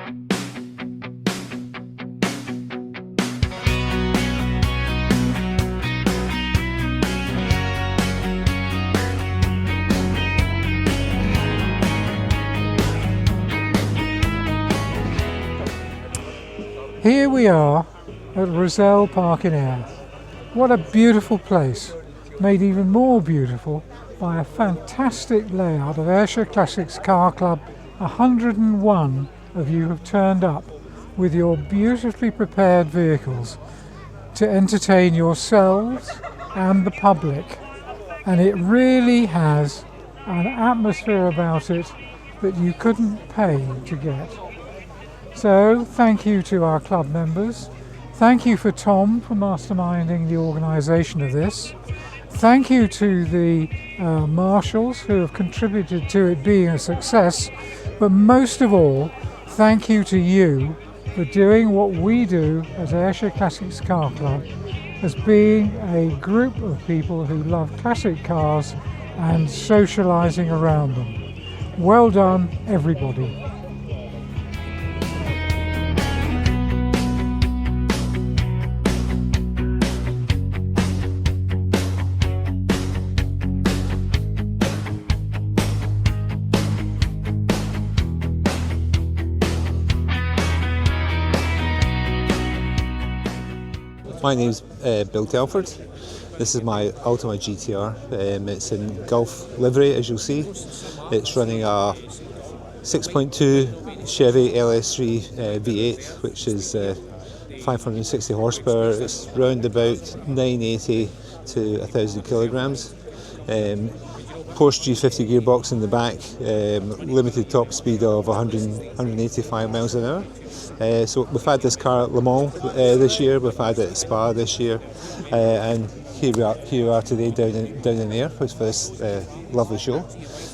Here we are at Rozelle Park in Ayr. What a beautiful place, made even more beautiful by a fantastic layout of Ayrshire Classics Car Club. 101 of you have turned up with your beautifully prepared vehicles to entertain yourselves and the public, and it really has an atmosphere about it that you couldn't pay to get. So thank you to our club members. Thank you for Tom for masterminding the organisation of this. Thank you to the marshals who have contributed to it being a success. But most of all, thank you to you for doing what we do as Ayrshire Classics Car Club, as being a group of people who love classic cars and socialising around them. Well done, everybody. My name's Bill Telford. This is my Ultima GTR. It's in Gulf livery, as you'll see. It's running a 6.2 Chevy LS3 V8, which is 560 horsepower. It's round about 980 to 1,000 kilograms. Porsche G50 gearbox in the back, limited top speed of 185 miles an hour. So we've had this car at Le Mans this year, we've had it at Spa this year, and here we are today down in Ayr for this lovely show.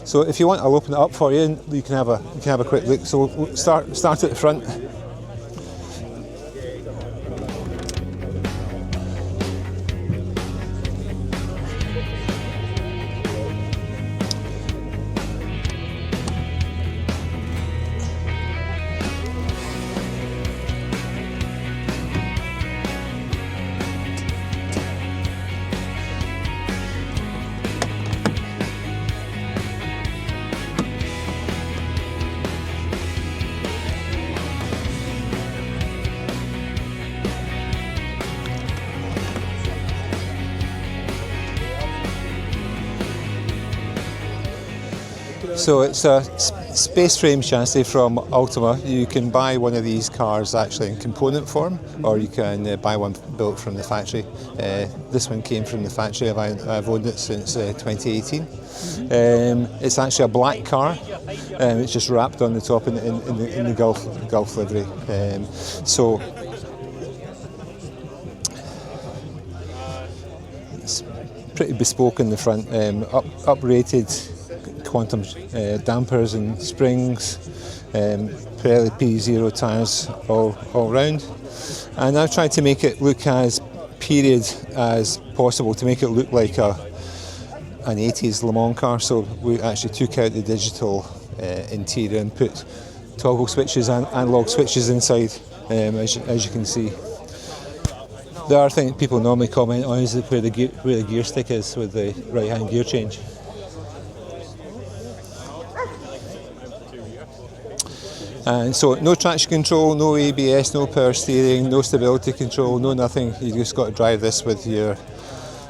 So if you want, I'll open it up for you and you can have a quick look. So we'll start at the front. So it's a space frame chassis from Ultima. You can buy one of these cars actually in component form, or you can buy one built from the factory. This one came from the factory. I've owned it since 2018. It's actually a black car. It's just wrapped on the top in the Gulf livery. So it's pretty bespoke in the front. Uprated quantum dampers and springs, Pirelli P0 tyres all round, and I've tried to make it look as period as possible, to make it look like an 80s Le Mans car. So we actually took out the digital interior and put toggle switches and analog switches inside, as you can see. The other thing people normally comment on is where the gear stick is with the right hand gear change. And so no traction control, no ABS, no power steering, no stability control, no nothing. You just got to drive this with your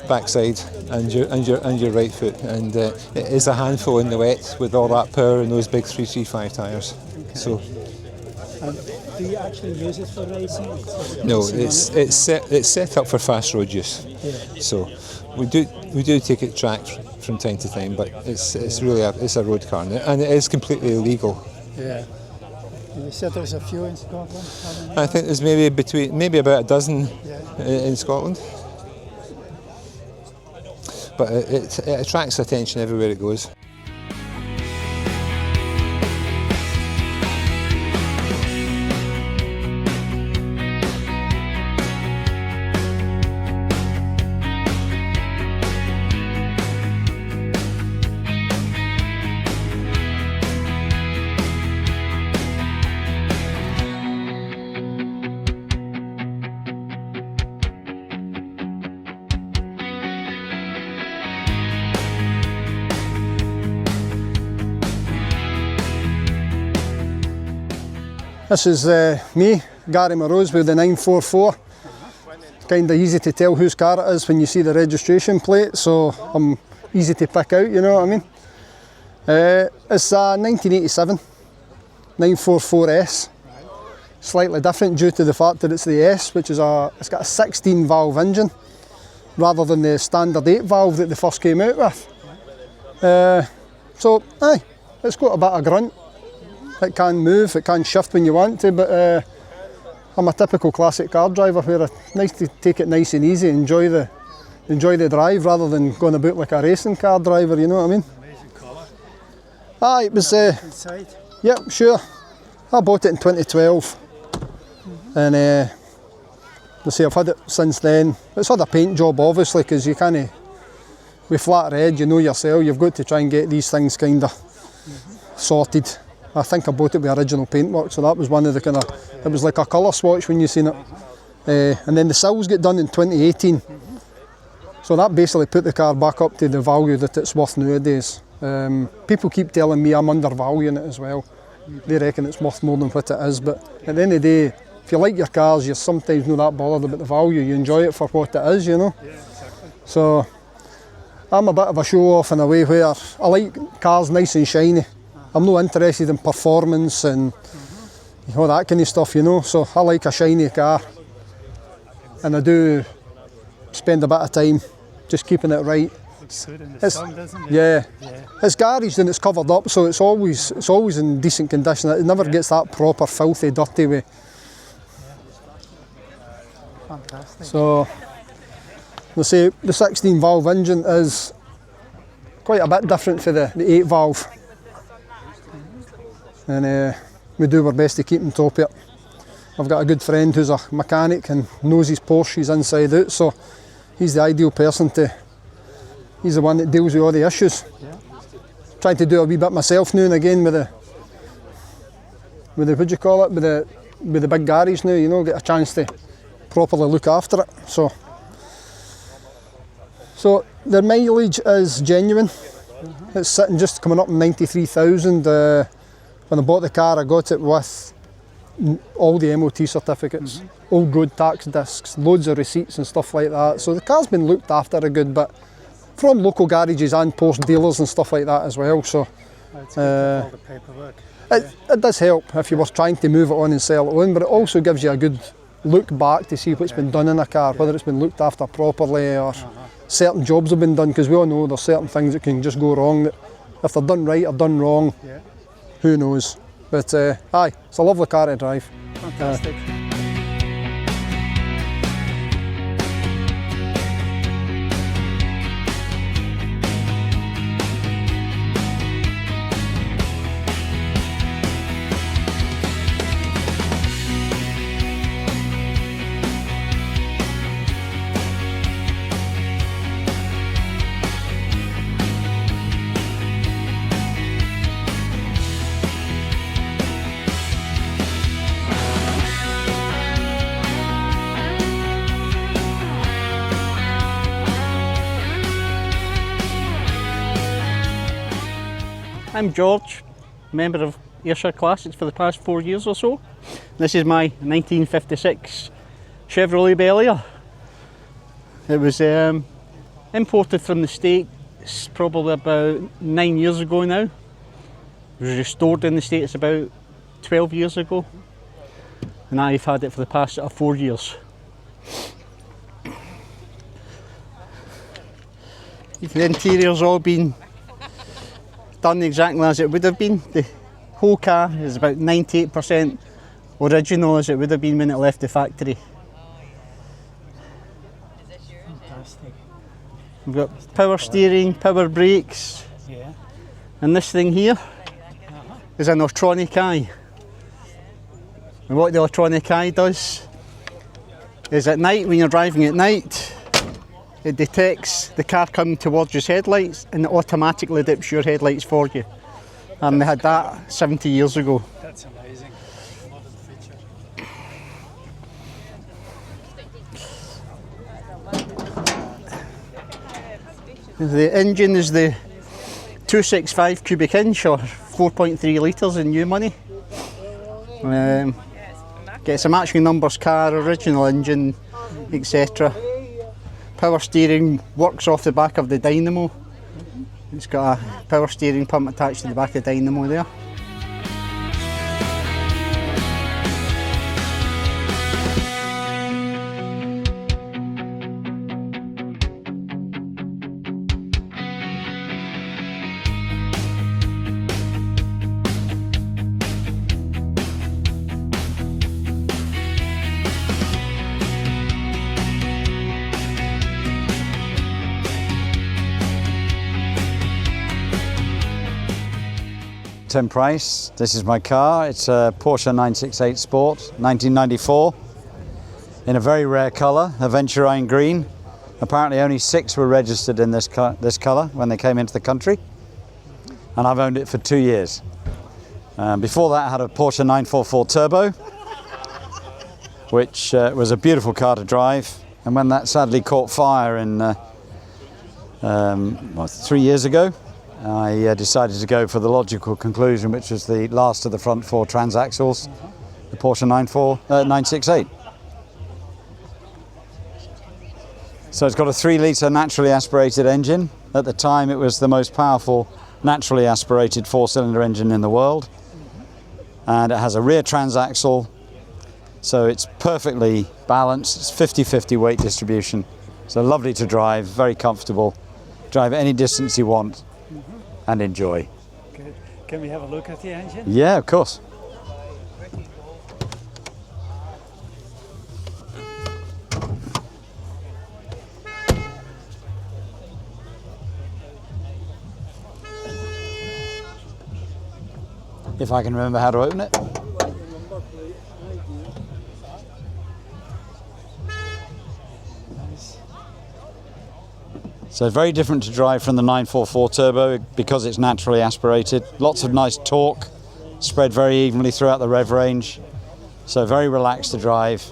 backside and your right foot. And it is a handful in the wet with all that power and those big 335 tyres. Okay. So. Do you actually use it for racing? No, it's set up for fast road use. Yeah. So we do take it track from time to time, but it's really a road car, and it is completely illegal. Yeah. You said there's a few in Scotland? I think there's maybe about a dozen in Scotland. But it attracts attention everywhere it goes. This is me, Gary Morose, with the 944. It's kind of easy to tell whose car it is when you see the registration plate, so I'm easy to pick out, you know what I mean. It's a 1987 944S. Slightly different due to the fact that it's the S, which is it's got a 16 valve engine rather than the standard 8 valve that they first came out with. So aye, it's got a bit of grunt. It can move, it can shift when you want to, but I'm a typical classic car driver where it's nice to take it nice and easy, enjoy the drive rather than going about like a racing car driver, you know what I mean? Amazing colour. Aye, it was Inside. yep, sure. I bought it in 2012 and let's see, I've had it since then. It's had a paint job obviously, because you can't, with flat red, you know yourself, you've got to try and get these things kind of sorted. I think I bought it with original paintwork, so that was one of the kind of, it was like a colour swatch when you seen it. And then the sills get done in 2018. So that basically put the car back up to the value that it's worth nowadays. People keep telling me I'm undervaluing it as well. They reckon it's worth more than what it is, but at the end of the day, if you like your cars, you're sometimes not that bothered about the value. You enjoy it for what it is, you know. Yeah, exactly. So I'm a bit of a show-off in a way where I like cars nice and shiny. I'm not interested in performance and all that kind of stuff, you know. So I like a shiny car, and I do spend a bit of time just keeping it right. Looks good in the sun, doesn't it? Yeah. Yeah. It's garaged and it's covered up, so it's always in decent condition. It never gets that proper filthy, dirty way. Fantastic. So, let's say the 16 valve engine is quite a bit different for the 8 valve. And we do our best to keep on top of it. I've got a good friend who's a mechanic and knows his Porsches inside out, so he's the ideal person he's the one that deals with all the issues. Yeah. Trying to do a wee bit myself now and again with the what do you call it, with the big garage now, you know, get a chance to properly look after it. So the mileage is genuine. It's sitting just coming up in 93,000. When I bought the car, I got it with all the MOT certificates, old road tax discs, loads of receipts and stuff like that. So the car's been looked after a good bit from local garages and Porsche dealers and stuff like that as well. So It's good to have all the paperwork. it does help if you were trying to move it on and sell it on, but it also gives you a good look back to see what's been done in a car, whether it's been looked after properly or certain jobs have been done, because we all know there's certain things that can just go wrong, that if they're done right or done wrong, who knows. But aye, it's a lovely car to drive. Fantastic. I'm George, member of Ayrshire Classics for the past 4 years or so. This is my 1956 Chevrolet Bel Air. It was imported from the States probably about 9 years ago now. It was restored in the States about 12 years ago. And I've had it for the past 4 years. The interior's all been done exactly as it would have been. The whole car is about 98% original as it would have been when it left the factory. Fantastic. We've got power steering, power brakes, Yeah. and this thing here is an electronic eye. And what the electronic eye does is at night, when you're driving at night, it detects the car coming towards your headlights and it automatically dips your headlights for you. And they had that 70 years ago. That's amazing. Modern feature. The engine is the 265 cubic inch or 4.3 litres in new money. Gets a matching numbers car, original engine, etc. Power steering works off the back of the dynamo. It's got a power steering pump attached to the back of the dynamo there. Tim Price, this is my car. It's a Porsche 968 Sport, 1994, in a very rare colour, aventurine green. Apparently only 6 were registered in this colour when they came into the country, and I've owned it for 2 years. Before that I had a Porsche 944 Turbo, which was a beautiful car to drive, and when that sadly caught fire in 3 years ago, I decided to go for the logical conclusion, which was the last of the front 4 transaxles, the Porsche 968. So it's got a 3-litre naturally aspirated engine. At the time it was the most powerful naturally aspirated 4-cylinder engine in the world. And it has a rear transaxle, so it's perfectly balanced. It's 50-50 weight distribution. So lovely to drive, very comfortable. Drive any distance you want and enjoy. Good. Can we have a look at the engine? Yeah, of course. If I can remember how to open it. So very different to drive from the 944 Turbo because it's naturally aspirated. Lots of nice torque, spread very evenly throughout the rev range. So very relaxed to drive.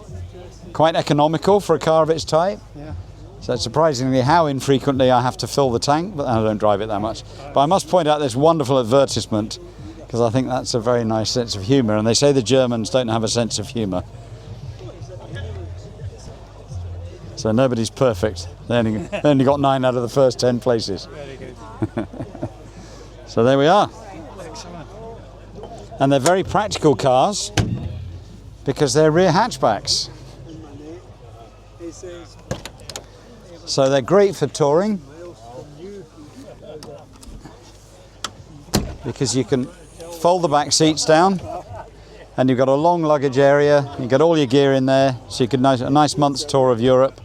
Quite economical for a car of its type. Yeah. So it's surprisingly how infrequently I have to fill the tank, but I don't drive it that much. But I must point out this wonderful advertisement, because I think that's a very nice sense of humour. And they say the Germans don't have a sense of humour. So nobody's perfect. They only got 9 out of the first 10 places. Very good. So there we are. Excellent. And they're very practical cars because they're rear hatchbacks. So they're great for touring because you can fold the back seats down and you've got a long luggage area. You've got all your gear in there, so you can have a nice month's tour of Europe.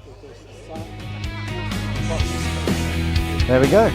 There we go.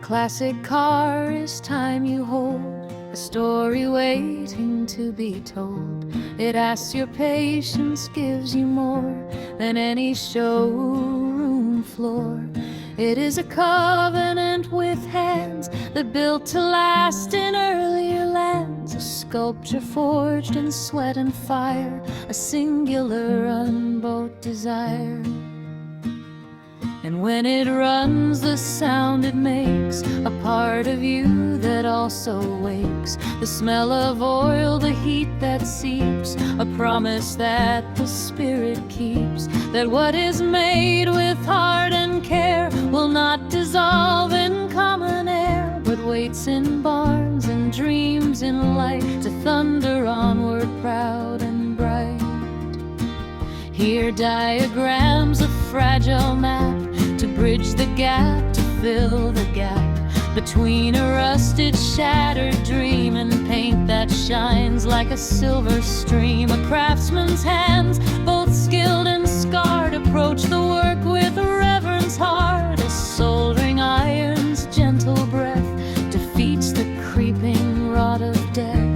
classic car is time you hold, a story waiting to be told. It asks your patience, gives you more than any showroom floor. It is a covenant with hands that built to last in earlier lands, a sculpture forged in sweat and fire, a singular unbought desire. And when it runs, the sound it makes, a part of you that also wakes. The smell of oil, the heat that seeps, a promise that the spirit keeps. That what is made with heart and care will not dissolve in common air, but waits in barns and dreams in light to thunder onward proud and bright. Here diagrams, a fragile map to bridge the gap, to fill the gap between a rusted, shattered dream and paint that shines like a silver stream. A craftsman's hands, both skilled and scarred, approach the work with reverence hard. A soldering iron's gentle breath defeats the creeping rod of death.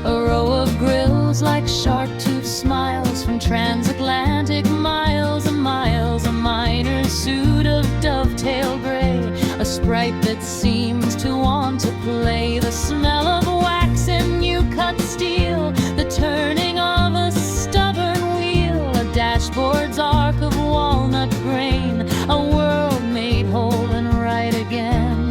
A row of grills like shark-toothed smiles from transatlantic miles and miles. A miner's suit of dovetail gray, a sprite that seems to want to play. The smell of wax and new-cut steel, the turning of a stubborn wheel. A dashboard's arc of walnut grain, a world made whole and right again.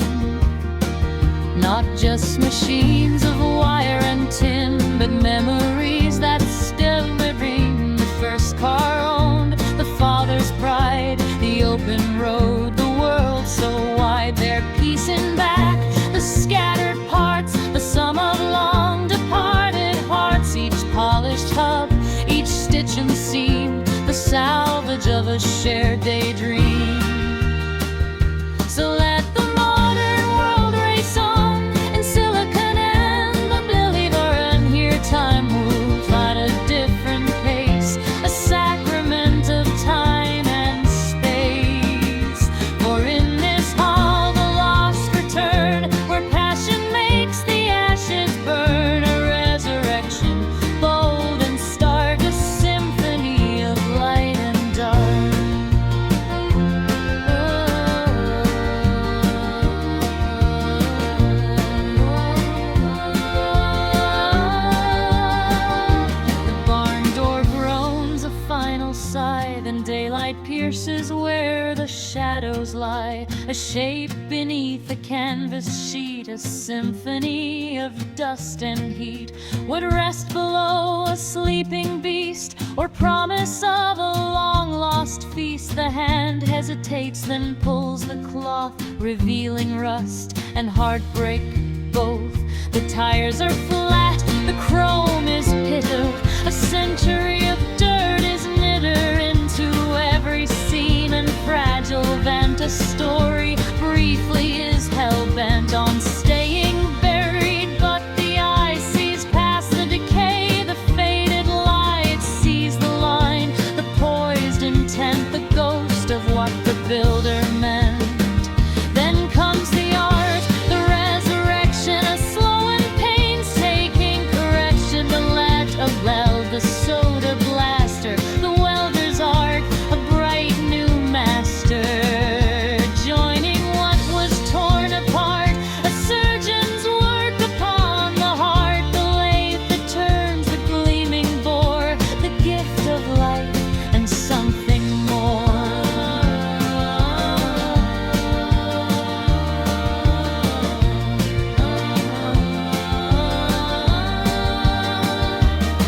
Not just machines of wire and tin, but memories that still remain. The first car owned, the father's pride, the open road, the world so wide. They're piecing back the scattered parts, the sum of long departed hearts. Each polished hub, each stitch and seam, the salvage of a shared daydream. So let the modern world race on in silicon and the believer, and here time moves at a different pace, a sacrament of time and space. For in this hall the lost return, where passion makes the ashes burn. A resurrection bold and stark, a symphony of light and dark. Then daylight pierces where the shadows lie, a shape beneath a canvas sheet, a symphony of dust and heat. Would rest below a sleeping beast, or promise of a long-lost feast. The hand hesitates, then pulls the cloth, revealing rust and heartbreak both. The tires are flat, the chrome is pitted, a century of dirt is knitter into every scene and fragile vent. A story briefly is hell-bent on staying buried, but the eye sees past the decay, the faded light sees the line, the poised intent, the ghost of what the builder meant. Then comes the art, the resurrection, a slow and painstaking correction. The lead, a weld, the soda blaster, the welder's art, a bright new master. Joining what was torn apart, a surgeon's work upon the heart. The lathe that turns, the gleaming bore, the gift of life and something more.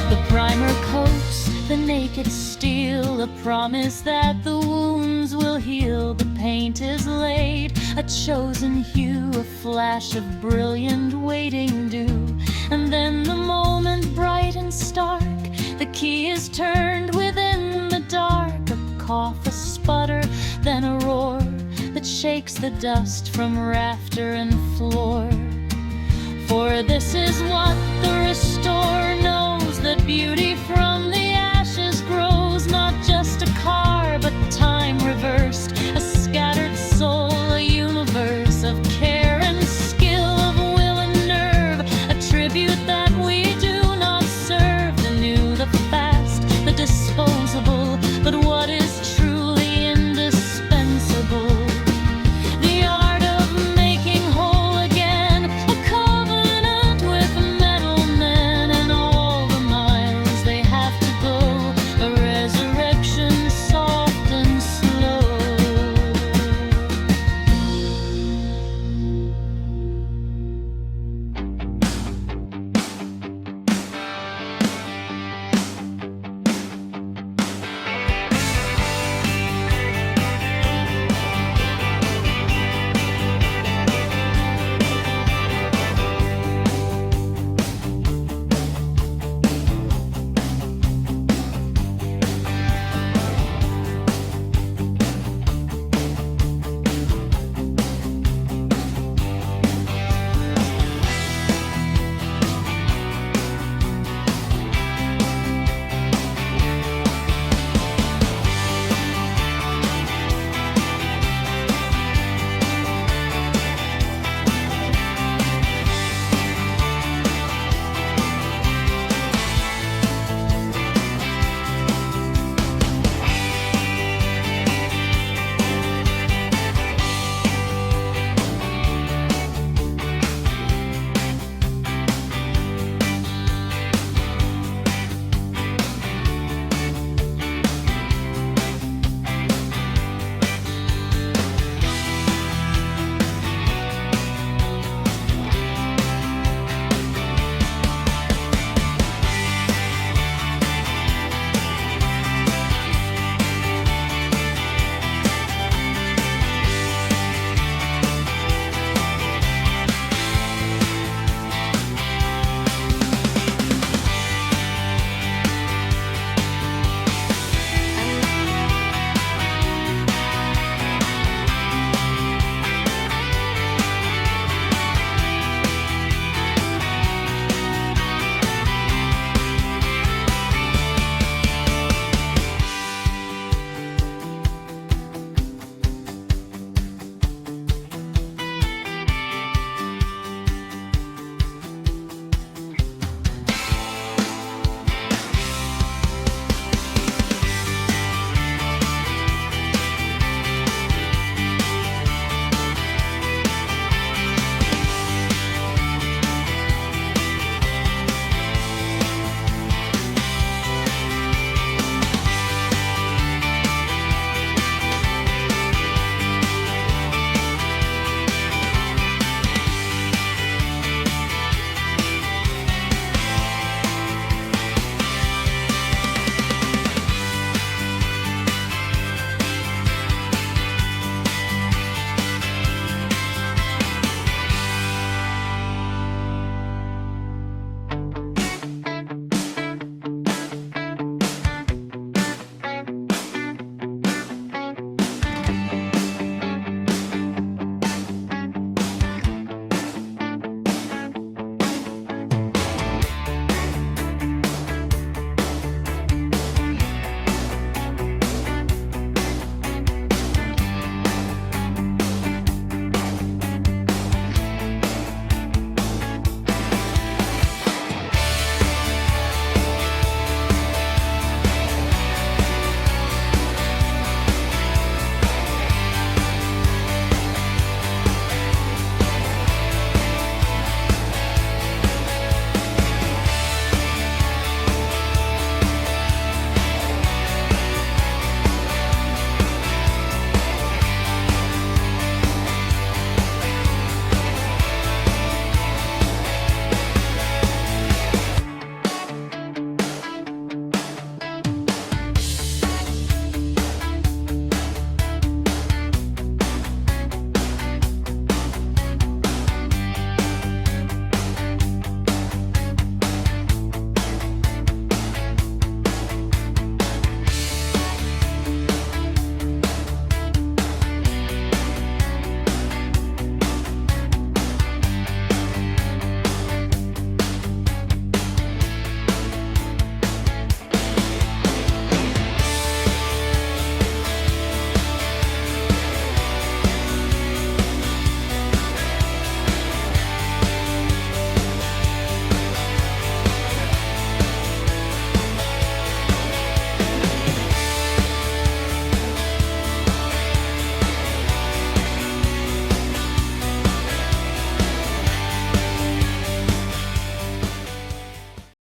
The primer coats the naked steel, a promise that the wounds will heal. The paint is laid, a chosen hue, a flash of brilliant waiting dew. And then the moment bright and stark, the key is turned within the dark. A cough, a sputter, then a roar that shakes the dust from rafter and floor. For this is what the restorer knows, that beauty from